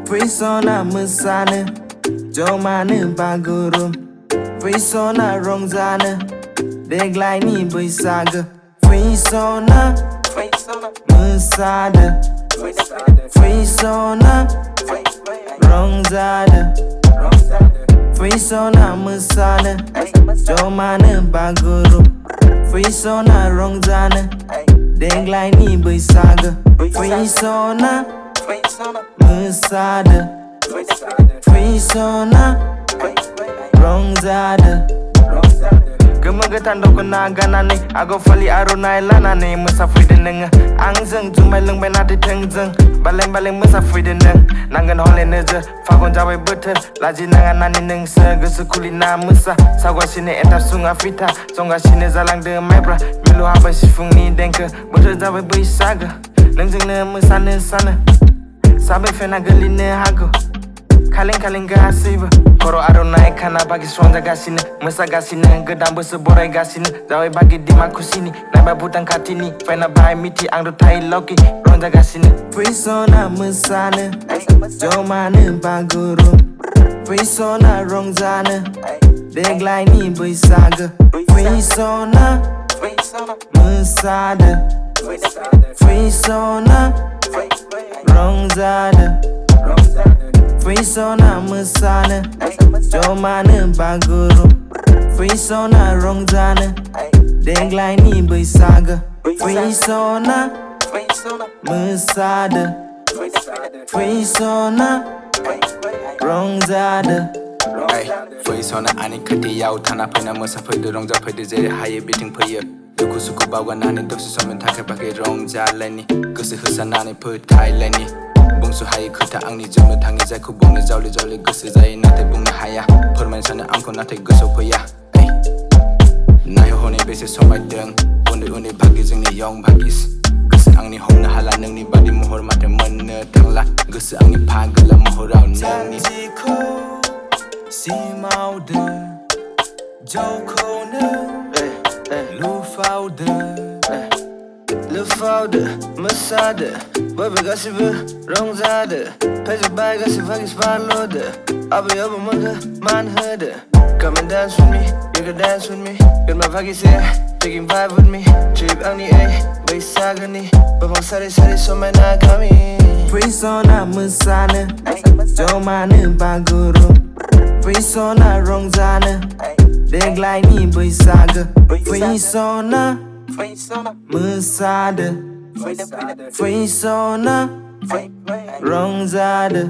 Frisona musana Jomane bagurum Frisona rongzana Deglaini buisaga Frisona musada Frisona rongzada Frisona musana Jomane bagurum Frisona rongzana Deglaini buisaga Frisona musada Frisona rongzada Gemegatan dok kena ganane Ago fali arunai lanane Musafir deneng Angzeng jumai leng benati tengjeng Baleng-baleng musafir deneng Nangan hole neje Fakon jawai betul Laji nangan nani neng se Gesu kulina musa Sagwa sini entar sunga fita Songga sini zalang de mebra Milu haba sifung ni dengke Betul jawai beisaga Lengjeng ne musane sana Sabe fena geline hago Kaleng-kaleng gasiba Koro arunai kana bagi sonja gasine Mesa gasine gedang bese borai gasine Zawai bagi di maku sini Naba butang katini Fena bahai miti angdo tai loki Ronja gasine Frisona mesane Jomane baguru Frisona rongzane Deglaini buisaga Frisona mesada Frisona rongzada Frisona musana Jomane baguru Frisona rongzana Deglaini buisaga Frisona musada Frisona rongzada Frisona ani kati yau Tana pena musa pede rongza pede zere haye biting peye Duku suku bawa nani dosu somen take pakai rongza leni Gusi husanani putai leni Bungsu haye kuta angni jumno tangi zaku bungna jawli gusi zai nate bungna haya Permain sana angko nate gusu paya Nayo hone bese somai deng Unde bagi jengni yong bagis Gusi angni homna hala nengni badi mohor mate mene tangla Gusi angni pagala mohorau nengni Si mau de Joko ne Lufaude Masade Baby gasibe Rongzade Pese bai gasi vagis parlode Abba yabba manga man herde Come and dance with me, you can dance with me Get my vagis here, taking vibe with me Trip angni bay sagani Babang sari so my nakami Frisona musana Jomane baguru Frisona rongzana Deglaini buisaga Frisona musada Frisona rongzada